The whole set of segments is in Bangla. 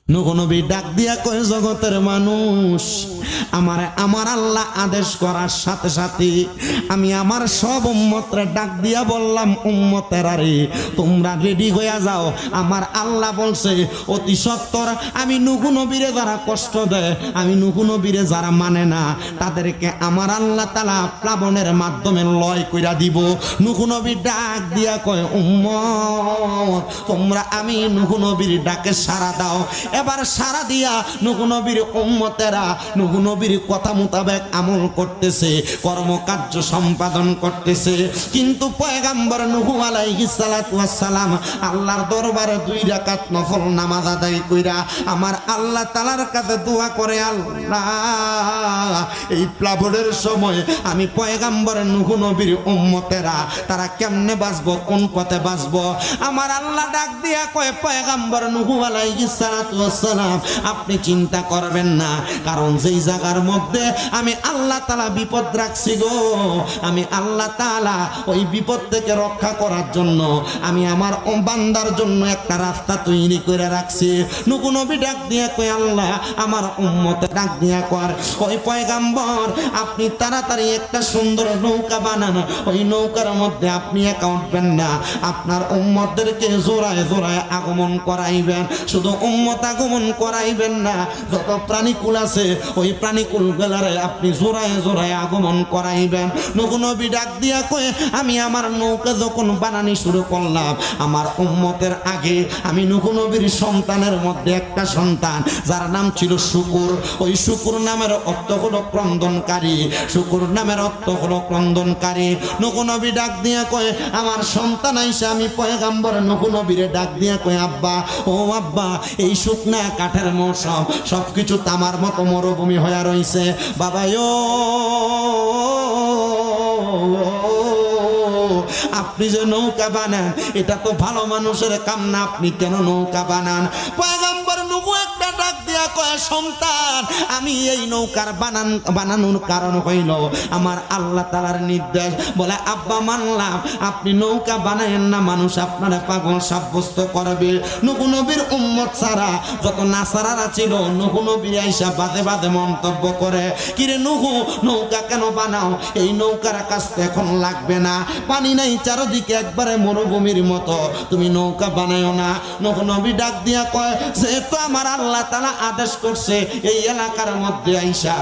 নুহ নবী ডাক দিয়া কয় জগতের মানুষ আমার আল্লাহ আদেশ করার সাথে সাথে আমি আমার সব উম্মতরে ডাক দিয়া বললাম উম্মতেরা রে তোমরা রেডি হয়ে যাও আমার আল্লাহ বলছে অতি সত্বর আমি নুহ নবীরে যারা কষ্ট দেয় আমি নুহ নবীরে যারা মানে না তাদেরকে আমার আল্লাহ তাআলা প্লাবনের মাধ্যমে লয় কইরা দিব নুহ নবী ডাক দিয়া কয় উম্মত তোমরা আমি নুহ নবীর ডাকে সাড়া দাও এবার সাড়া দিয়া নুহ নবীর উম্মতেরা নুহ নবীর কথা মোতাবেক আমল করতেছে কর্মকার্য সম্পাদন করতেছে কিন্তু পয়গাম্বর নূহ আলাইহিস সালাতু ওয়াস সালাম আল্লাহর দরবারে 2 রাকাত নফল নামাজ আদায় কইরা আমার আল্লাহ তাআলার কাছে দোয়া করে আল্লাহ এই প্লাবনের সময় আমি পয়গাম্বর নূহ নবীর উম্মতেরা তারা কেমনে বাঁচবো কোন পথে বাঁচবো আমার আল্লাহ ডাক দিয়া কয় পয়গাম্বর নূহ আলাইহিস সালাতু ওয়াস সালাম আপনি চিন্তা করবেন না কারণ যেই জায়গার মধ্যে আমি আল্লাহ তাআলা বিপদ রাখছি গো আমি আল্লাহ তাআলা ওই বিপদ থেকে রক্ষা করার জন্য আমি আমার বান্দার জন্য একটা রাস্তা তৈরি করে রাখছি নূহ নবী ডাক দিয়া কয় আল্লাহ আমার উম্মত ডাক দিয়া কর ওই পয়গাম্বর আপনি তাড়াতাড়ি একটা সুন্দর নৌকা বানান ওই নৌকার মধ্যে আপনি একা উঠবেন না আপনার উম্মতদেরকে জোড়ায় জোড়ায় আগমন করাইবেন শুধু উম্মত আগমন করাইবেন না যত প্রাণীকুল আছে ওই প্রাণীকুল গুলারে আপনি জোড়ায় জোড়ায় আগমন করাইবেন নূহ নবী ডাক দিয়া কয় আমি আমার নৌকা যখন বানানি শুরু করলাম আমার উম্মতের আগে আমি নূহ নবীর সন্তানের মধ্যে একটা সন্তান যার নাম ছিল শুকুর ওই শুকুর নামের অর্থ হলো ক্রন্দনকারী শুকুর নামের অর্থ হলো ক্রন্দনকারী নূহ নবী ডাক দিয়া কয় আমার সন্তান আইসা আমি পয়গাম্বর নূহ নবীরে ডাক দিয়া কয় আব্বা ও আব্বা এই শুকনা কাঠের মৌসুম সবকিছু তামার মতো মরুভূমি হয়ে রইছে বাবা আপনি যে নৌকা বানান এটা তো ভালো মানুষের কাম না আপনি কেন নৌকা বানান পয়গম্বর নূহ একটা ডাক দিয়া কয় সন্তান আমি এই নৌকার বানানোর কারণ হইল আমার আল্লাহ তাআলার নির্দেশ বলে আব্বা মানলাম আপনি নৌকা বানায়েন না মানুষ আপনারা পাগল সাব্যস্ত করবে নূহ নবীর উম্মত ছাড়া যত নাসারারা ছিল নূহ নবী আইসা বাদে বাদে মন্তব্য করে কিরে নূহ নৌকা কেন বানাও এই নৌকার কাজ এখন লাগবে না পানি নাই চারদিকে একবারে মরুভূমির মতো তুমি নৌকা বানায়ো না নূহ নবী ডাক দিয়া কয় যেহেতু আমার আল্লাহ তাআলা আদেশ করছে এই এলাকার মধ্যে আইসা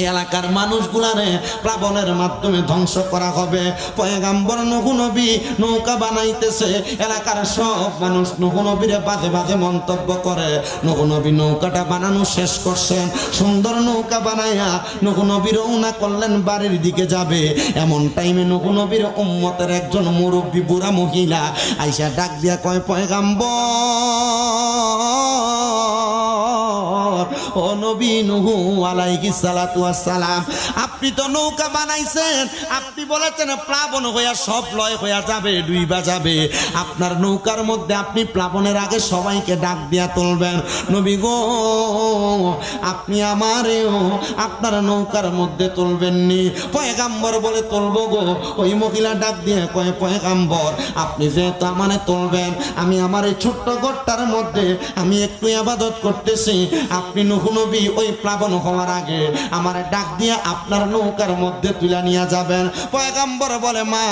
এলাকার মানুষগুলারে প্লাবনের মাধ্যমে ধ্বংস করা হবে পয়গাম্বর নূহ নবী নৌকা বানাইতেছে এলাকার সব মানুষ নূহ নবীরে বাজে বাজে মন্তব্য করে নূহ নবী নৌকাটা বানানো শেষ করছেন সুন্দর নৌকা বানাইয়া নূহ নবী রওনা করলেন বাড়ির দিকে যাবে এমন টাইমে নূহ নবীর উম্মতের একজন মুরব্বী বুড়া মহিলা আইসা ডাক দিয়া কয় পয়গাম্বর ও নবী নূহ আলাইহিস সালাতু ওয়াস সালাম আপনি তো নৌকা বানাইছেন আপনি বলেছেন প্লাবন হইয়া সব লয় হইয়া যাবে ডুইবা যাবে আপনার নৌকার মধ্যে আপনি প্লাবনের আগে সবাইকে ডাক দিয়া তুলবেন নবী গো আপনি আমারেও আপনার নৌকার মধ্যে তুলবেননি পয়গাম্বর বলে তুলবো গো ওই মহিলা ডাক দিয়ে কয় পয়গাম্বর আপনি যেহেতু আমারে তুলবেন আমি আমার এই ছোট্ট ঘরটার মধ্যে আমি একটু ইবাদত করতেছি আপনি নূহ নবী ওই প্লাবন হওয়ার আগে আমার ডাক দিয়ে আপনার নৌকার মধ্যে তুলে নিয়ে যাবেন পয়গাম্বর বলে মা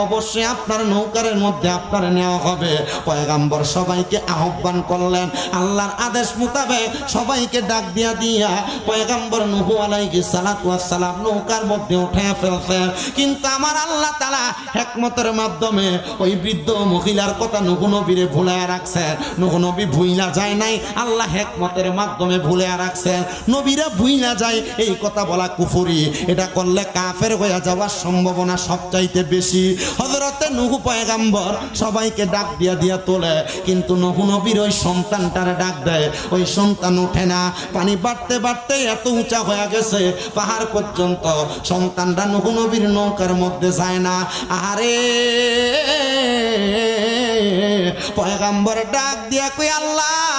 অবশ্যই আপনার নৌকার মধ্যে আপনার নেওয়া হবে পয়গাম্বর সবাইকে আহ্বান করলেন আল্লাহর আদেশ মোতাবেক সবাইকে ডাক দিয়া দিয়া পয়গাম্বর নূহ আলাইহিস সালাতু ওয়াস সালাম নৌকার মধ্যে উঠায় ফেলছেন কিন্তু আমার আল্লাহ তাআলা হিকমতের মাধ্যমে ওই বৃদ্ধ মহিলার কথা নূহ নবীরে ভুলায়া রাখছেন নূহ নবী ভুইলা যায় নাই আল্লাহ হিকমতের মাধ্যমে ভুলায়া রাখছেন নবীরা ভুইলা যায় এই কথা বলা কুফরি এটা করলে কাফের হয়ে যাওয়ার সম্ভাবনা সবচাইতে বেশি হযরতে নূহ পয়গাম্বর সবাইকে ডাক দিয়া দিয়া তোলে কিন্তু নূহ নবীর ওই সন্তানটারে ডাক দেয় ওই সন্তান ওঠে না পানি বাড়তে বাড়তে এত উঁচা হয়ে গেছে পাহাড় পর্যন্ত সন্তানটা নূহ নবীর নৌকার মধ্যে যায় না আরে পয়গাম্বর ডাক দিয়া কই আল্লাহ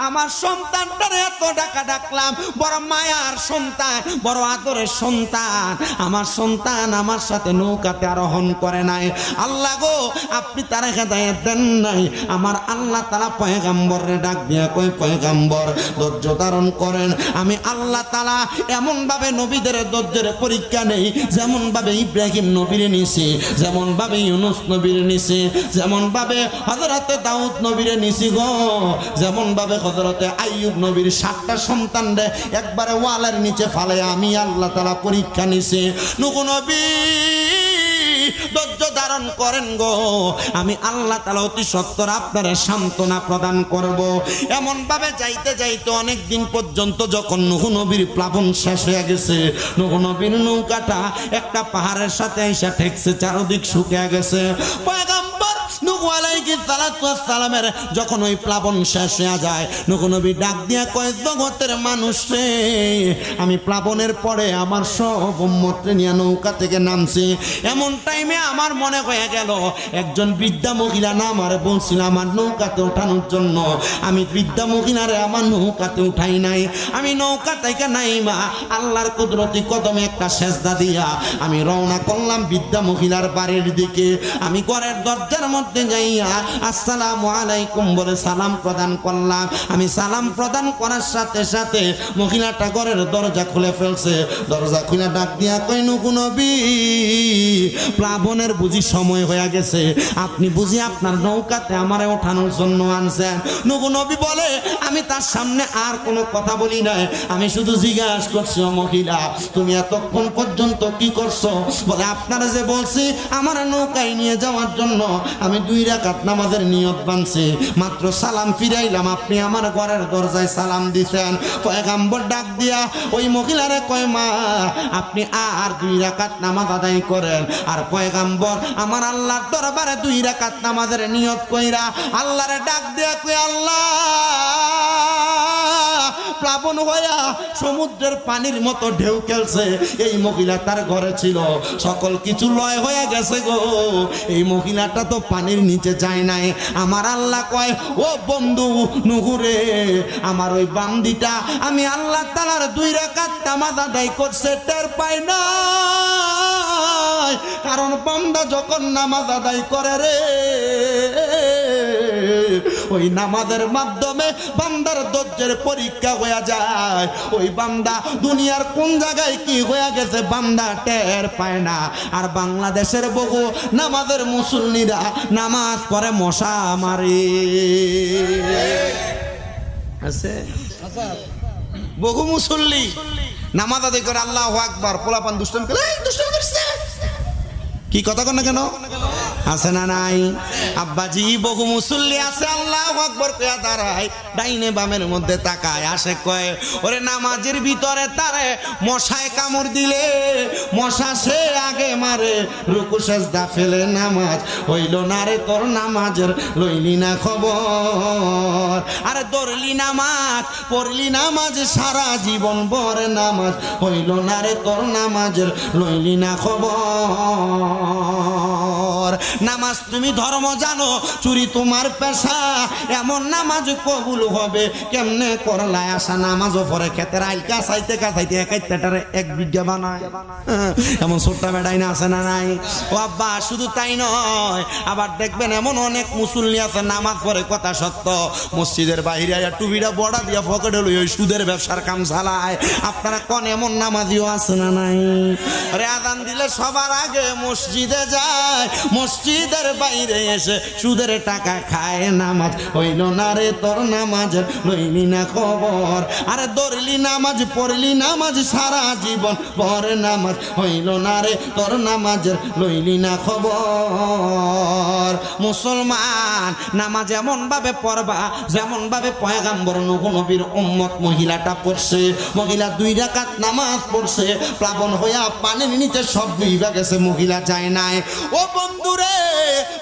আমার সন্তানটারে এত ডাকা ডাকলাম, বড় মায়ার সন্তান, বড় আদরের সন্তান, আমার সন্তান আমার সাথে নৌকাতে আরোহণ করে নাই। আল্লাহ গো, আপনি তারা হেদায়েত দেন নাই। আমার আল্লাহ তাআলা পয়গম্বরে ডাক দিয়া কই, পয়গম্বর ধৈর্য ধারণ করেন। আমি আল্লাহ তাআলা এমন ভাবে নবীদের ধৈর্যের পরীক্ষা নেই, যেমন ভাবে ইব্রাহিম নবীরে নিছি, যেমন ভাবে ইউনূস নবীরে নিছি, যেমন ভাবে হযরতে দাউদ নবীরে নিছি গো, যেমন ভাবে হযরতে আইয়ুব নবীর 7টা সন্তানরে একবারে ওয়ালের নিচে ফালে আমি আল্লাহ তাআলা পরীক্ষা নিছি। নূহ নবী ধৈর্য ধারণ করেন গো, আমি আল্লাহ তাআলা অতি সত্বর আপনারে সান্ত্বনা প্রদান করব। এমন ভাবে যাইতে যাইতে অনেক দিন পর্যন্ত যখন নূহ নবীর প্লাবন শেষ হয়ে গেছে, নূহ নবীর নৌকাটা একটা পাহাড়ের সাথে এসে ঠেকছে, চারদিক শুকিয়ে গেছে। পয়গম্বর নূহ আলাইহিস সালাতু ওয়াস সালামের যখন ওই প্লাবন শেষ হয়ে যায়, নূহ নবী ডাক দিয়া কয়, জগতের মানুষ রে, আমি প্লাবনের পরে আমার সব উম্মতকে নিয়ে নৌকা থেকে নামছি। এমন টাইমে আমার মনে হয়ে গেল একজন বৃদ্ধা মহিলা না আমার বলছিল আমার নৌকাতে ওঠানোর জন্য। আমি বৃদ্ধা মহিলারে আমার নৌকাতে উঠাই নাই, আমি নৌকা থেকে নাইমা আল্লাহর কুদরতি কদমে একটা সেজদা দিয়া আমি রওনা করলাম বৃদ্ধা মহিলার বাড়ির দিকে। আমি ঘরের দরজার মধ্যে যাইয়া আসসালামু আলাইকুম বলে সালাম প্রদান করলাম। আমি সালাম প্রদান করার সাথে সাথে মহিলাটা ঘরের দরজা খুলে ফেলছে। দরজা খুলে ডাক দিয়া কই, নূহ নবী প্লাবনের বুঝি সময় হয়ে গেছে, আপনি বুঝি আপনার নৌকাতে আমারে ওঠানোর জন্য আনছেন? নূহ নবী বলে, আমি তার সামনে আর কোনো কথা বলি নাই, আমি শুধু জিজ্ঞাসা করছি, ও মহিলা তুমি এতক্ষণ পর্যন্ত কি করছো? বলে, আপনারা যে বলছি আমার নৌকায় নিয়ে যাওয়ার জন্য, আমি 2 রাকাত নামাজের নিয়ত বানছি, মাত্র সালাম ফিরাইলাম, আপনি আমার ঘরের দরজায় সালাম দিছেন। পয়গম্বর ডাক দিয়া ওই মহিলারে কয়, মা আপনি আর 2 রাকাত নামাজ আদায় করেন। আর পয়গম্বর আমার আল্লাহর দরবারে 2 রাকাত নামাজের নিয়ত কইরা আল্লাহরে ডাক দিয়া কই, আল্লাহ প্লাবন হইয়া সমুদ্রের পানির মতো ঢেউ খেলছে, এই মহিলা তার ঘরে ছিল, সকল কিছু লয় হয়ে গেছে গো, এই মহিলাটা তো পানির নিচে যায় নাই। আমার আল্লাহ কয়, ও বন্ধু নূহ রে, আমার ওই বান্দিটা আমি আল্লাহ তাআলার 2 রাকাত নামাজ আদায় করছে টের পাই না, কারণ বান্দা যখন নামাজ আদায় করে রে, ওই নামাজের মাধ্যমে বান্দার ধৈর্যের পরীক্ষা হয়ে যায়। ওই বান্দা দুনিয়ার কোন জায়গায় কি হয়ে গেছে বান্দা টের পায় না। আর বাংলাদেশের বহু নামাজের মুসল্লিরা নামাজ পড়ে মশা মারে আছে, বহু মুসল্লি নামাজ আদায় করে আল্লাহু আকবার, পোলাপান দুষ্টামি করে, দুষ্টামি করছে, কি কথা কন না কেন? আছে না নাই? আব্বাজি বহু মুসল্লি আছে আল্লাহু আকবার কইয়া দাঁড়ায়, ডাইনে বামের মধ্যে তাকায়, আসে কয়, ওরে নামাজের ভিতরে তারে মশায় কামড় দিলে মশা সে আগে মারে, রুকু সেজদা ফেলে নামাজ হইল না রে তোর, নামাজের লইলি না খবর। আরে ধরলি নামাজ পড়লি নামাজ সারা জীবন ভর, নামাজ হইল না রে তোর, নামাজের লইলি না খবর। নামাজ তুমি ধর্ম জানো, চুরি তোমার পেশা, এমন নামাজ কবুল হবে কেমনে করলায় আশা? নামাজও পরে খেতের আইকা চাইতে কাছাইতে একাইতেটারে 1 বিঘা বানায়, এমন ছোট্ট বেড়াই না আছে না নাই? ও আব্বা শুধু তাই নয়, আবার দেখবেন এমন অনেক মুসল্লি আছে নামাজ পড়ে, কথা সত্য, মসজিদের বাইরে টুপিটা বড়া দিয়া পকেটে লই ওই সুদের ব্যবসার কাম চালায়। আপনারা কোন এমন নামাজিও আছে না নাই? আরে আযান দিলে সবার আগে মসজিদে যায়, মসজিদের বাইরে এসে সুদের টাকা খায়, নামাজ হইল না রে তোর, নামাজের লইলি না খবর। আরে ধরলি নামাজ পড়লি নামাজ সারা জীবন পরে, নামাজ হইল না রে তোর, নামাজের লইলি না খবর। মুসলমান নামাজ এমন ভাবে পড়বা যেমন ভাবে পয়গম্বর নূহ নবীর উম্মত মহিলাটা পড়ছে। মহিলা 2 রাকাত নামাজ পড়ছে, প্লাবন হইয়া পানির নিচে সব ডুইবা গেছে, মহিলা যায় নাই। ও বন্ধুরে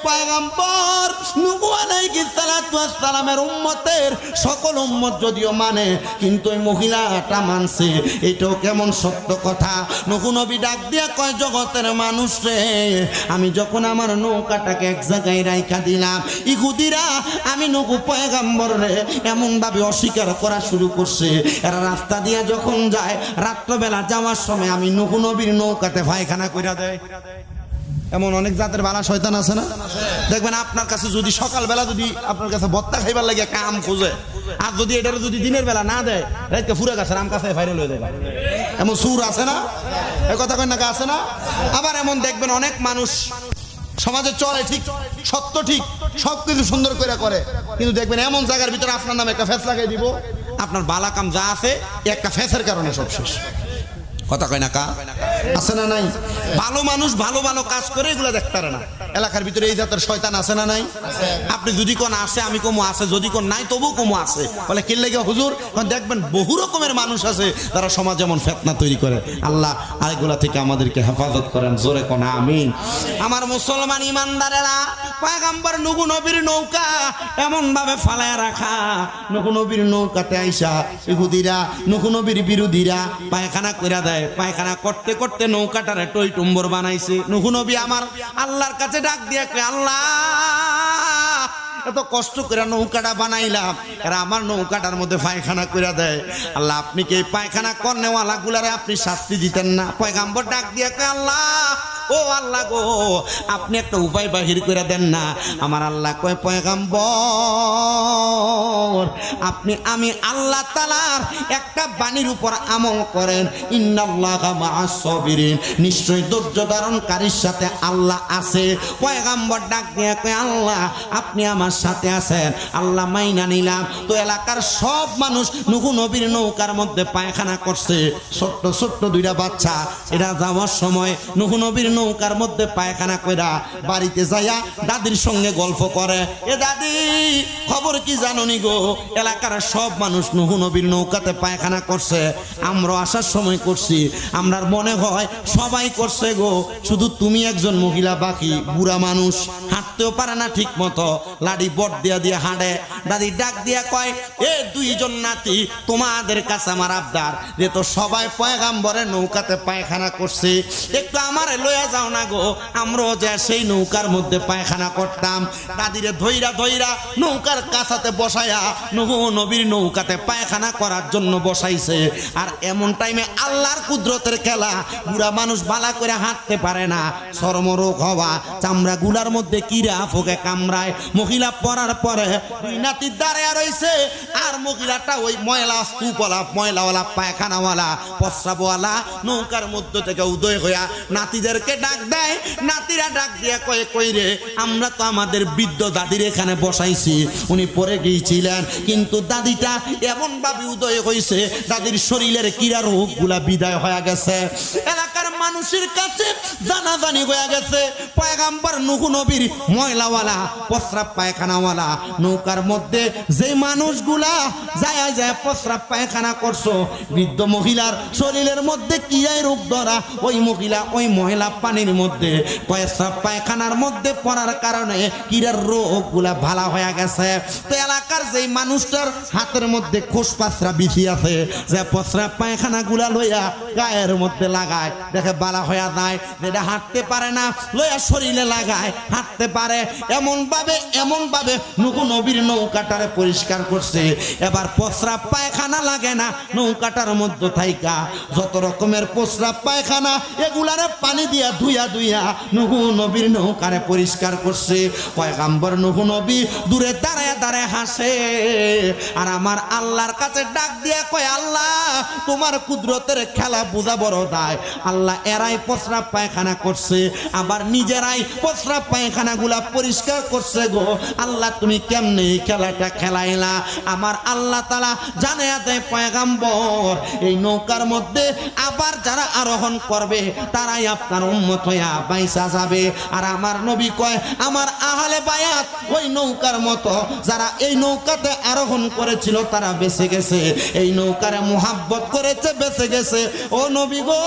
পয়গম্বর নূহ আলাইহিস সালাতু ওয়াস সালামের উম্মতের সকল উম্মত যদিও মানে, কিন্তু এই মহিলাটা মানছে। এটাও কেমন সত্য কথা। নূহ নবী ডাক দিয়া কয়, জগতের মানুষ রে, আমি যখন আমার নৌকাটাকে এক জায়গায় রাইখা দিলাম, ইহুদিরা আমি নূহ পয়গম্বর রে এমন ভাবে অস্বীকার করা শুরু করছে। এরা রাস্তা দিয়ে যখন যায়, রাত্রবেলা যাওয়ার সময় আমি নূহ নবীর নৌকাতে পায়খানা কইরা দেয়। এমন অনেক জাতের বালা শয়তান আছে না? দেখবেন আপনার কাছে যদি সকালবেলা যদি আপনার কাছে ভত্তা খাইবার লাগে কাম খোঁজে, আর যদি এটার যদি দিনের বেলা না দেয়, রাইতে ফুরে গেছে আম কাছে ভাইরাল হয়ে যাবে। এমন সুর আছে না? এই কথা কই না আছে না? আবার এমন দেখবেন অনেক মানুষ সমাজে চলে ঠিক, সত্য ঠিক, সবকিছু সুন্দর করে, কিন্তু দেখবেন এমন জায়গার ভিতরে আপনার নামে একটা ফেস লাগাই দিব, আপনার বালা কাম যা আছে একটা ফেসের কারণে সব শেষ। কথা কয় না কা আছে না নাই? ভালো মানুষ ভালো ভালো কাজ করে এগুলো দেখতে পারে না। এলাকার ভিতরে এই জাতের শয়তান আছে না নাই? আপনি যদি কোন আছে আমি কমো আছে, যদি কোন নাই তবু কমো আছে। বলে কি লাগে হুজুর? দেখবেন বহু রকমের মানুষ আছে যারা সমাজ যেমন ফিতনা তৈরি করে। আল্লাহ এগুলা থেকে আমাদেরকে হেফাজত করেন, জোরে কোন আমিন। আমার মুসলমান ইমানদারেরা, পয়গম্বর নূহ নবীর নৌকা এমন ভাবে ফালায় রাখা, নূহ নবীর নৌকাতে আইসা ইহুদিরা নূহ নবীর বিরোধীরা পায়খানা কইরা দেয়। পায়খানা করতে করতে নৌকাটারে টই টুম্বর বানাইছে। নূহ নবী আমার আল্লাহর কাছে ডাক দিয়ে কয়, আল্লাহ এত কষ্ট করে নৌকাটা বানাইলাম, এরা আমার নৌকাটার মধ্যে পায়খানা কইরা দেয়। আল্লাহ আপনি কি এই পায়খানা করনেওয়ালা গুলারে আপনি শাস্তি দিতেন না? পয়গম্বর ডাক দিয়ে কয়, আল্লাহ ও আল্লাহ গো, আপনি একটা উপায় বাহির করে দেন না। আমার আল্লাহ কয়, পয়গম্বর আপনি আমি আল্লাহ তাআলার একটা বাণীর উপর আমল করেন, ইন্নাল্লাহা মা'আস সাবিরিন, নিশ্চয় ধৈর্য ধারণকারীর সাথে আল্লাহ আছে। পয়গম্বর ডাক দিয়ে কয়, আল্লাহ আপনি আমার সাথে আছেন। আল্লাহ মাইনা নিলাম। তো এলাকার সব মানুষ নূহ নবীর নৌকার মধ্যে পায়খানা করছে। ছোট্ট ছোট্ট দুইটা বাচ্চা এরা যাওয়ার সময় নূহ নবীর নৌকার মধ্যে পায়খানা কইরা বাড়িতে যাইয়া দাদির সঙ্গে গল্প করে, এ দাদি খবর কি জানো নি গো, এলাকার সব মানুষ নূহ নবীর নৌকাতে পায়খানা করছে, আমরা আসার সময় করছি, আমরার মনে হয় সবাই করছে গো, শুধু তুমি একজন মহিলা বাকি, বুড়া মানুষ, হাঁটতেও পারে না ঠিক মতো, লাডি বট দিয়া দিয়া হাঁটে। দাদি ডাক দিয়া কয়, এ দুইজন নাতি, তোমাদের কাছে আমার আবদার, যে তো সবাই পয়গম্বরের নৌকাতে পায়খানা করছে, একটু আমারে লইয়া যাও না গো, আমরাও যে সেই নৌকার মধ্যে পায়খানা করতাম। দাদিরে ধইরা ধইরা নৌকার কাছাতে বসায়া নূহ নবীর নৌকাতে পায়খানা করার জন্য বসাইছে। আর এমন টাইমে আল্লাহর কুদরতের খেলা, বুড়া মানুষ বালা করে হাঁটতে পারে না, চর্মরোগ হওয়া, চামড়া গুলার মধ্যে কিরা ফোকে কামড়ায়। মহিলা পড়ার পরে দুই নাতি দাঁড়িয়ে রইছে, আর মহিলাটা ওই ময়লা স্তূপওয়ালা, ময়লাওয়ালা, পায়খানাওয়ালা, প্রস্রাবওয়ালা নৌকার মধ্য থেকে উদয় হইয়া নাতিদেরকে ডাক দেয়। নাতিরা ডাক দিয়া কয়ে, কই রে, আমরা তো আমাদের বৃদ্ধ দাদির এখানে বসাইছি, উনি পরে গিয়েছিলেন, কিন্তু দাদিটা এমন ভাবে উদয় হয়েছে, দাদির শরীরের কিরা রোগ গুলা বিদায় হয়ে গেছে। এলাকার মানুষের কাছে জানাজানি হয়ে গেছে, পয়গম্বর নূহ নবীর ময়লাওয়ালা, প্রস্রাব পায়খানাওয়ালা নৌকার মধ্যে যে মানুষগুলা যায় যায় প্রস্রাব পায়খানা করছো, বৃদ্ধ মহিলার শরীরের মধ্যে কিরাই রোগ ধরা, ওই মহিলা ওই মহিলা পানির মধ্যে প্রস্রাব পায়খানার মধ্যে পড়ার কারণে কিরার রোগগুলা ভালো হয়ে গেছে। তো এলাকার যেই মানুষটার হাতের মধ্যে খোসপাসরা বিছি আছে, যে প্রস্রাব পায়খানা গুলা লইয়া গায়ের মধ্যে লাগায়, দেখে বালা হইয়া যায়, যেটা হাঁটতে পারে না লইয়া শরীরে লাগায়, হাঁটতে পারে। এমন ভাবে নূহ নবীর নৌকাটারে পরিষ্কার করছে। এবার প্রস্রাব পায়খানা লাগে না নৌকাটার মধ্যে থাইকা, যত রকমের প্রস্রাব পায়খানা এগুলারে পানি দিয়া ধুইয়া ধুইয়া নূহ নবীর নৌকারে পরিষ্কার করছে। পয়গম্বর নূহ নবী দূরে দাঁড়ায় দাঁড়ায় হাসে, আর আমার আল্লাহর কাছে ডাক দিয়া কয়, আল্লাহ তোমার কুদরতের খেলা বোঝা বড় দায়। আল্লাহ এরাই প্রস্রাব পায়খানা করছে, আবার নিজেরাই প্রস্রাব পায়খানা গুলা পরিষ্কার করছে গো, আল্লাহ তুমি কেমনে এই খেলাটা খেলাইলা? আমার আল্লাহ তাআলা জানায়া দেয়, পয়গম্বর এই নৌকার মধ্যে আবার যারা আরোহণ করবে তারাই আপনার উম্মত হইয়া বাইসা যাবে। আর আমার নবী কয়, আমার আহলে বায়াত ওই নৌকার মতো যারা এই নৌকাতে আরোহণ করেছিল তারা বেঁচে গেছে, এই নৌকারে মুহাব্বত করেছে বেঁচে গেছে। ও নবী গো,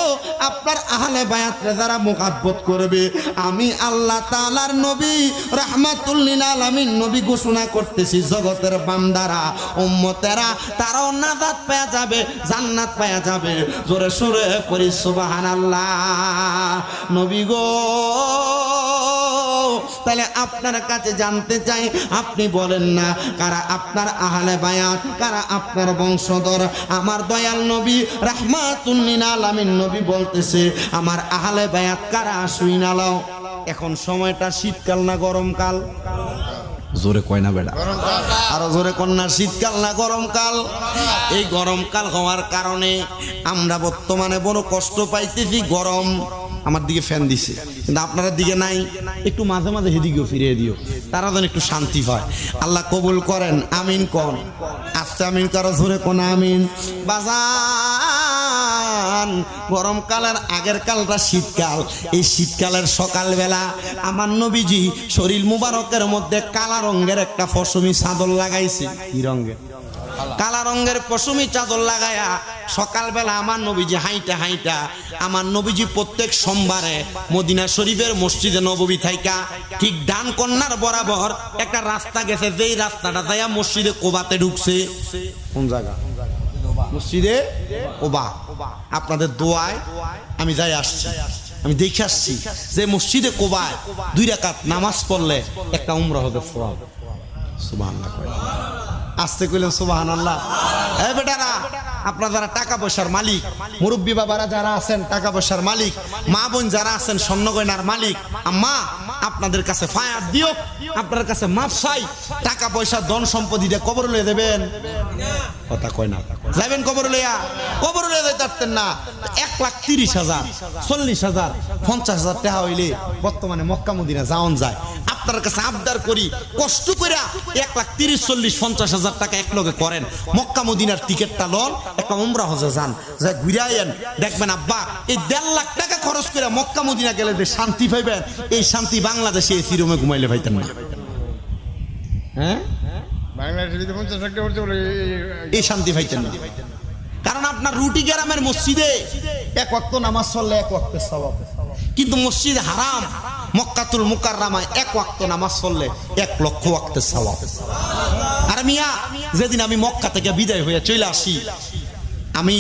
আপনার আহলে বায়াতরে যারা মুহাব্বত করবে, আমি আল্লাহ তাআলার নবী রাহমাতুল লিল আলামিন নবী ঘোষণা করতেছি, জগতের বান্দারা উম্মতেরা তারাও নাজাত পেয়ে যাবে, জান্নাত পেয়ে যাবে। জোরে সুরে পড়ি সুবহানাল্লাহ। নবী গো, তাহলে আপনার কাছে জানতে চাই, আপনি বলেন না কারা আপনার আহলে বায়াত, কারা আপনার বংশধর? আমার দয়াল নবী রাহমাতুল লিল আলামিন নবী বলতেছে, আমার আহলে বায়াত কারা শুইনা লও। এখন সময়টা শীতকাল না গরমকাল? জোরে কয় না বেটা, আরো জোরে কন্যা, শীতকাল না গরমকাল? এই গরমকাল হওয়ার কারণে আমরা বর্তমানে বড় কষ্ট পাইতেছি। গরম, আমার দিকে ফ্যান দিছে কিন্তু আপনার দিকে নাই, একটু মাঝে মাঝে হেদিকেও ফিরিয়ে দিও, তারা যেন একটু শান্তি পায়। আল্লাহ কবুল করেন, আমিন কোন। আচ্ছা আমিন কারো জোরে কোন আমিন। বাজান, গরমকালের আগের কালটা শীতকাল। এই শীতকালের সকালবেলা আমার নবীজি শরীর মুবারকের মধ্যে কালা রঙের একটা পশমি চাদর লাগাইছে। কি রঙের? কালা রঙের পশমি চাদর লাগায়া সকালবেলা আমার নবীজি হাইটা হাইটা, আমার নবীজি প্রত্যেক সোমবারে মদিনা শরীফের মসজিদে নববী থাইকা ঠিক ডান কন্যার বরাবর একটা রাস্তা গেছে, যেই রাস্তাটা যাইয়া মসজিদে কোবাতে ঢুকছে। কোন জায়গা? মসজিদে কোবা। আপনাদের দোয়ায় আমি যাই আসছি, আমি দেখে আসছি যে মসজিদে কোবায় 2 রাকাত নামাজ পড়লে একটা উমরা হবে সওয়াব। সুবহানাল্লাহ। আসতে কইলেন সুবহানাল্লাহ। এই বেটারা, আপনারা যারা টাকা পয়সার মালিক, মুরব্বী বাবারা যারা আছেন টাকা পয়সার মালিক, মা বোন যারা আছেন স্বর্ণ গয়নার মালিক, আম্মা আপনাদের কাছে ফায়াত দিও, আপনার কাছে মাপ চাই। টাকা পয়সা ধন সম্পত্তি দিয়ে কবর লয়ে দেবেন? কথা কয় না। যাবেন কবর লইয়া? কবর লইয়া যাইতে পারতেন না। 1,30,000, 40,000, 50,000 টাকা হইলে বর্তমানে মক্কা মদিনা যাওন যায়। আপনার কাছে আবদার করি, কষ্ট করে 1,30,000, 40,000, 50,000 টাকা একলগে করেন, মক্কা মদিনার টিকিটটা লন, একটা উমরা হজে যান, যা ঘুরে আইয়েন। দেখবেন আব্বা, এই 1.5 লাখ টাকা খরচ করে মক্কা মদিনা গেলে যে শান্তি পাইবেন, এই শান্তি বাংলাদেশে এসি রুমে ঘুমাইলে পাইতেন না। হ্যাঁ, এই শান্তি পাইতেন না। কারণ আপনার রুটি গ্রামের মসজিদে 1 ওয়াক্ত নামাজ পড়লে 1 ওয়াক্তের সওয়াব, কিন্তু মসজিদ হারাম মক্কাতুল মুকাররমায় 1 ওয়াক্ত নামাজ পড়লে 1 লক্ষ ওয়াক্তের সওয়াব। আর মিয়া, যেদিন আমি মক্কা থেকে বিদায় হয়ে চলে আসি, আমি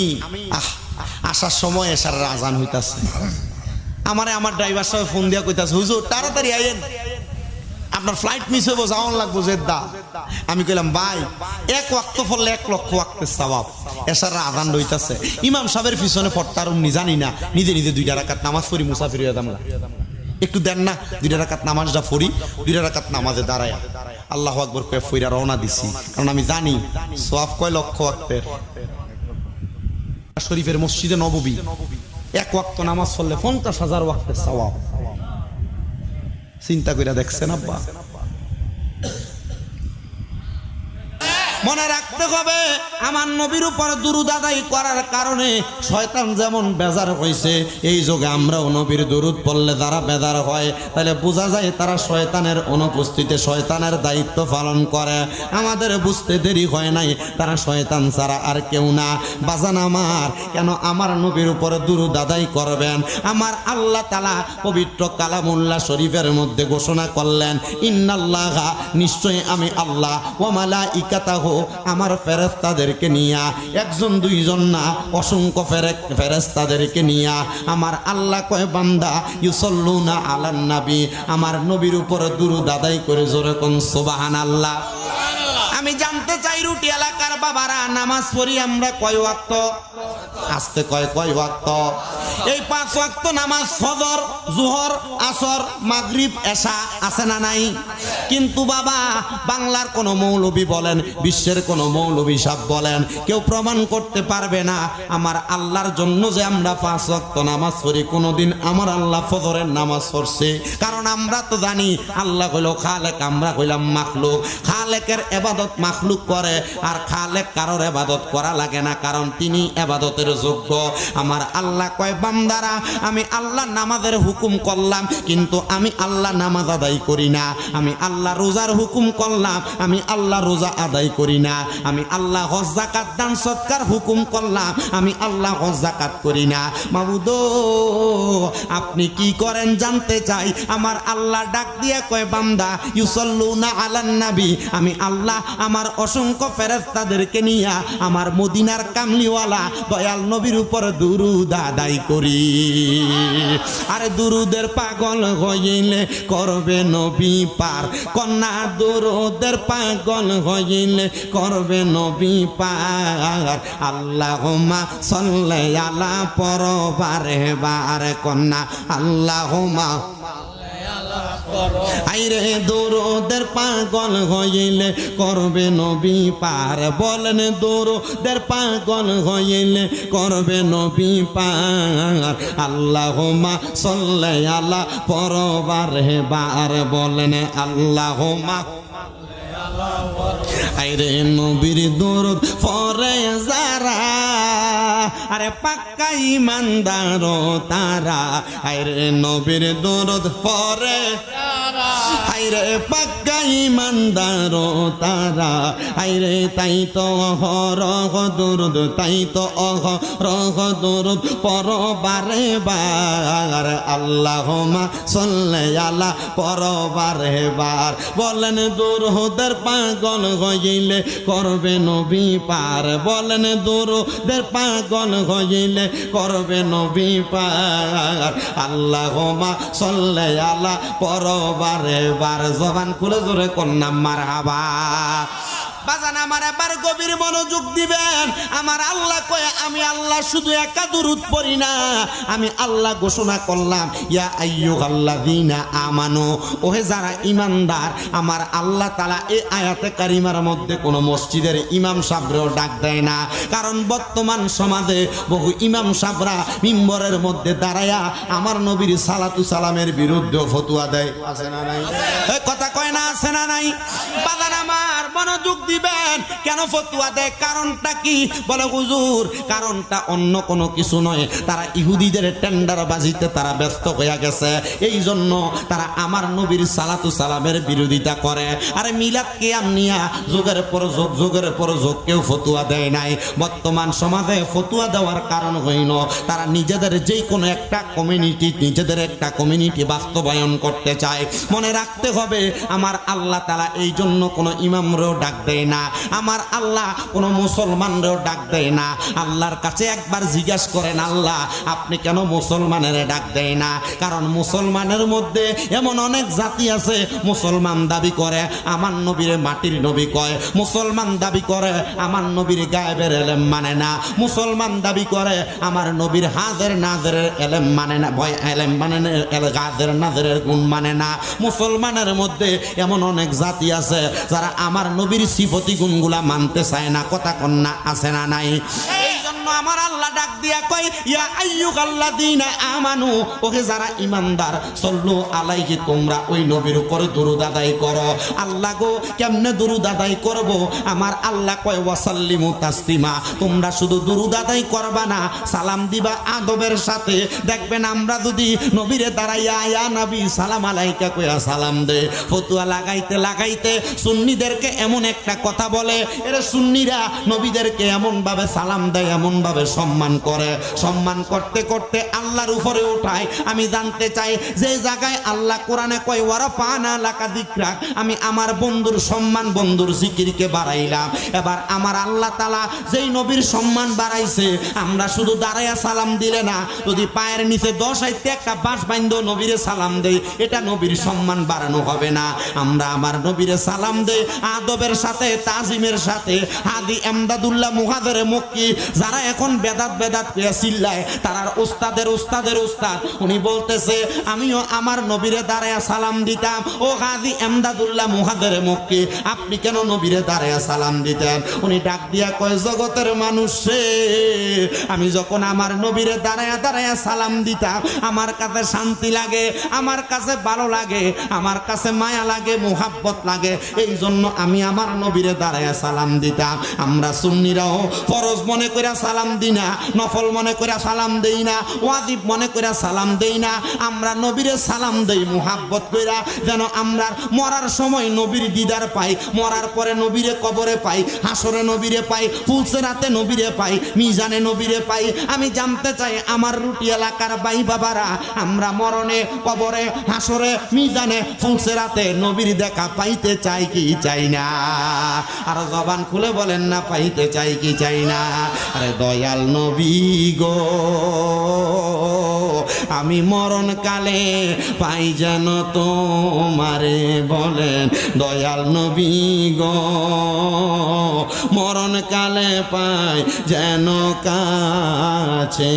আসার সময় এসার আজান হইতাছে। আমার ড্রাইভার সাহেব ফোন দিয়া কইতাছে, হুজুর তাড়াতাড়ি আইয়েন, আপনার ফ্লাইট মিস হইব, যাওয়ান লাগবো জেদ্দা। আমি কইলাম ভাই, 1 ওয়াক্ত পড়লে 1 লক্ষ ওয়াক্তের সওয়াব। এসার আজান হইতাছে, ইমাম সাহেবের পিছনে পড়তার জানি না, নিজে নিজে 2 রাকাত নামাজ পড়ি, মুসাফির হয়ে যাম না। একটু দেন না, 2 রাকাত নামাজটা পড়ি, 2 রাকাত নামাজে দাঁড়ায়া আল্লাহু আকবার কয়ে ফইরা রওনা দিছি। কারণ আমি জানি সওয়াব কয় লক্ষ ওয়াক্তের। শরীফের মসজিদে নববী 1 ওয়াক্ত নামাজ পড়লে 50,000 ওয়াক্তের সওয়াব। চিন্তা করে দেখছেন আব্বা? মনে রাখতে হবে, আমার নবীর উপর দুরূদ আদায় করার কারণে শয়তান যেমন বেজার হয়েছে, এই যুগে আমরাও নবীর দুরূদ পড়লে যারা বেজার হয়, তাহলে বোঝা যায় তারা শয়তানের অনুপস্থিতিতে শয়তানের দায়িত্ব পালন করে। আমাদের বুঝতে দেরি হয় নাই, তারা শয়তান ছাড়া আর কেউ না। বাজান আমার, কেন আমার নবীর উপর দুরূদ আদায় করবেন? আমার আল্লাহ তাআলা পবিত্র কালামুল্লাহ শরীফের মধ্যে ঘোষণা করলেন, ইন্নাল্লাহা, নিশ্চয়ই আমি আল্লাহ, ওয়া মালাইকাতাহু, আমার ফেরেশতাদেরকে নিয়া, 1 2 জন না, অসংখ্য ফেরেশতাদেরকে নিয়া আমার আল্লাহ কয়, বান্দা ইউসাল্লুনা আলান নবী, আমার নবীর উপর দুরূদ আদায় করে জোরে কোন সুবহানাল্লাহ। আমি জানতে চাই, রুটি এলাকার বাবারা, নামাজ পড়ি আমরা কয় ওয়াক্ত? আস্তে কয় ওয়াক্ত? এই 5 ওয়াক্ত নামাজ, ফজর, জোহর, আসর, মাগরিব, এশা আছে না নাই? কিন্তু বাবা, বাংলার কোন মৌলবী বলেন, বিশ্বের কোন মৌলবী সাহেব বলেন, কেউ প্রমাণ করতে পারবে না আমার আল্লাহর জন্য যে আমরা 5 ওয়াক্ত নামাজ পড়ি, কোনদিন আমার আল্লাহ ফজরের নামাজ পড়ছে। কারণ আমরা তো জানি আল্লাহ হইল খালেক, আমরা হইলাম মাখলুক। খালেকের ইবাদত মাখলুক করে, আর খালেক কারোর ইবাদত করা লাগে না, কারণ তিনি ইবাদতের যোগ্য। আমার আল্লাহ কয়, বান্দারা আমি আল্লাহ নামাজের হুকুম করলাম কিন্তু আমি আল্লাহ নামাজ আদায় করি না, আমি আল্লাহ রোজার হুকুম করলাম আমি আল্লাহ রোজা আদায় করি না, আমি আল্লাহ হজ যাকাত দান সৎকার হুকুম করলাম আমি আল্লাহ হজ যাকাত করি না। মাবুদ আপনি কি করেন জানতে চাই। আমার আল্লাহ ডাক দিয়ে কয় বান্দা ইউসাল্লুনা আলান নবী, আমি আল্লাহ আমার অসংখ্য ফেরেশতাদেরকে নিয়ে আমার মদিনার কামলিওয়ালা দয়াল নবীর উপর দুরূদ আদায় করি। আরে দুরূদের পাগল হইলে করবে নবী পার, কন্যা দুরূদের পাগল হইলে করবে নবী পার। আল্লাহুম্মা সাল্লি আলা পরবারে বার কন্যা আল্লাহুম্মা আইরে দুরূদের পাগল হইলে করবে নবী পার, বলেন দুরূদের পাগল হইলে করবে নবী পার। আল্লাহুম্মা সাল্লি আলা পরবারে বার, বলেন আল্লাহুম্মা আইরে নবীর দরুদ পড়ে যারা আরে পাক্কা ঈমানদার তারা, আইরে নবীর দরুদ পড়ে আইরে পাক্কা ঈমানদার তারা, আইরে তাই তো অহরহ দুরুদ, তাই তো অহরহ দুরুদ পরবারে বার। আল্লাহুম্মা সাল্লি আলা পরবারে বার, বলেন দুরুদের পাগল হইলে করবে নবী পার, বলেন দুরুদের পাগল হইলে করবে নবী পার। আল্লাহুম্মা সাল্লি আলা পরবারে বার, জবান খুলে জোরে কন্যা মারহাবা। বাজান আমার এবার গভীর মনোযোগ দিবেন। আমার আল্লাহ কয় আমি আল্লাহ শুধু একা দুরূদ পড়ি না, আমি আল্লাহ ঘোষণা করলাম ইয়া আইয়ুহাল্লাযীনা আমানু, ওহে যারা ঈমানদার। আমার আল্লাহ তাআলা এই আয়াতে কারিমার মধ্যে কোনো মসজিদের ইমাম সাহেবরেও ডাক দেয় না, কারণ বর্তমান সমাজে বহু ইমাম সাহেবরা মিম্বরের মধ্যে দাঁড়ায়া আমার নবীর সালাতু সালামের বিরুদ্ধে ফতোয়া দেয়। আছে না নাই? এই কথা কয় না আছে না নাই? বাজান আমার মনোযোগ দিবেন। কেন ফতোয়া দেয়? কারণটা কি? বলে হুজুর কারণটা অন্য কোনো কিছু নয়, তারা ইহুদিদের টেন্ডারবাজিতে তারা ব্যস্ত হয়ে গেছে, এই জন্য তারা আমার নবীর সালাতু সালামের বিরোধিতা করে। আরে মিলাদ কিয়াম নিয়া যুগের পর যুগ, যুগের পর যুগ কেউ ফতোয়া দেয় নাই। বর্তমান সমাজে ফতোয়া দেওয়ার কারণ হইল তারা নিজেদের যেই কোনো একটা কমিউনিটি বাস্তবায়ন করতে চায়। মনে রাখতে হবে আমার আল্লাহ তাআলা এই জন্য কোনো ইমামরেও ডাক দেয় না, আমার আল্লাহ কোনো মুসলমানরেও ডাক দেয় না। আল্লাহর কাছে একবার জিজ্ঞাসা করেন আল্লাহ আপনি কেন মুসলমানের ডাক দেয় না? কারণ মুসলমানের মধ্যে এমন অনেক জাতি আছে মুসলমান দাবি করে আমার নবীর মাটির নবী কয়, মুসলমান দাবি করে আমার নবীর গায়েবের এলেম মানে না, মুসলমান দাবি করে আমার নবীর হাজের নাজেরের এলেম মানে না, ভয় এলেম মানে না, হাজের নাজেরের গুণ মানে না। মুসলমানের মধ্যে এমন অনেক জাতি আছে যারা আমার নবীর সিফতি গুণগুলা মানতে চায় না। কথা কন্যা আছে না নাই? এই জন্য আমার আল্লাহ ডাক দিয়া কয় ইয়া আইয়ুহাল্লাযীনা আমানু, ওহে যারা ঈমানদার, সাল্লু আলাইহি, তোমরা ওই নবীর উপর দুরূদ আদায় করো। আল্লাহ গো কেমনে দুরূদ আদায় করব? আমার আল্লাহ কয় ওয়াসাল্লিমু তাসলিমা, তোমরা শুধু দুরূদ আদায় করবা না, সালাম দিবা আদবের সাথে। দেখবেন আমরা যদি নবীরে দাঁড়াইয়া ইয়া নবী সালাম আলাইকা কইয়া সালাম দে, ফতোয়া লাগাইতে লাগাইতে সুন্নিদেরকে এমন একটা কথা বলে, এরা সুন্নিরা নবীদেরকে এমন ভাবে সালাম দেয়, এমন ভাবে সম্মান করে, সম্মান করতে করতে আল্লাহর উপরে উঠায়। আমি জানতে চাই যে জায়গায় আল্লাহ কোরআনে কয় ওয়ারাফানা লাকা যিকরাক, আমি আমার বন্ধুর সম্মান, বন্ধুর জিকিরকে বাড়াইলাম। এবার আমার আল্লাহ তাআলা যেই নবীর সম্মান বাড়াইছে, আমরা শুধু দাঁড়াইয়া সালাম দিলে না, যদি পায়ের নিচে 10 আইতে একটা বাঁশ বাইন্ধো নবীরে সালাম দেই, এটা নবীর সম্মান বাড়ানো হবে না। আমরা আমার নবীরে সালাম দেই আদবের সাথে, তাজিমের সাথে। হাদি এমদাদুল্লাহ মুহাদের মক্কি যারা এখন বেদাত বেদাত কইয়া চিল্লায়, তারার উস্তাদের উস্তাদের উস্তাদ উনি বলতেছে আমিও আমার নবীরে দাঁড়ায়া সালাম দিতাম। ও হাদি এমদাদুল্লাহ মুহাদের মক্কি, আপনি কেন নবীরে দাঁড়ায়া সালাম দিতেন? উনি ডাক দিয়া কয় জগতের মানুষ রে, আমি যখন আমার নবীরে দাঁড়ায়া দাঁড়ায়া সালাম দিতাম আমার কাছে শান্তি লাগে, আমার কাছে ভালো লাগে, আমার কাছে মায়া লাগে, মুহাব্বত লাগে, এই জন্য আমি আমার নবীরে দাঁড়ায়া সালাম দিতাম। আমরা সুন্নিরাও ফরজ মনে করে সালাম সালাম দিই না, নফল মনে করে সালাম দেই না, ওয়াজিব মনে করে সালাম দেই না, আমরা নবীরে সালাম দেই মুহাব্বত কইরা, যেন আমরা মরার সময় নবীর দিদার পাই, মরার পরে নবীরে কবরে পাই, হাসরে নবীরে পাই, ফুলসেরাতে নবীরে পাই, মিজানে নবীরে পাই। আমি জানতে চাই আমার রুটি এলাকার ভাই বাবারা, আমরা মরণে, কবরে, হাসরে, মিজানে, ফুলসেরাতে নবীর দেখা পাইতে চাই কি চাই না? আর জবান খুলে বলেন না, পাইতে চাই কি চাই না? আরে দয়াল নবী গো, আমি মরণ কালে পাই যেন তোমারে, বলেন দয়াল নবী গো, মরণ কালে পাই যেন কাছে।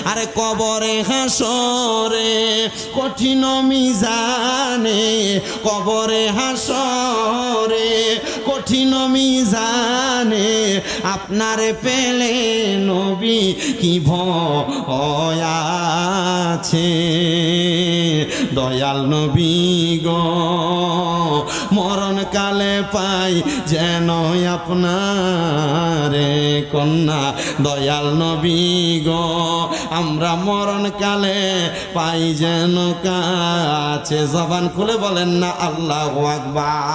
আরে কবরে হাসরে কঠিন মিজানে, কবরে হাসরে কঠিন মিজানে, আপনারে পেলে নবী কি ভয় আছে? দয়াল নবী গো, মরণ কালে পাই যেন আপনারে, কন্যা দয়াল নবী গো, আমরা মরণ কালে পাই যেন কাছে। জবান খুলে বলেন না আল্লাহু আকবার।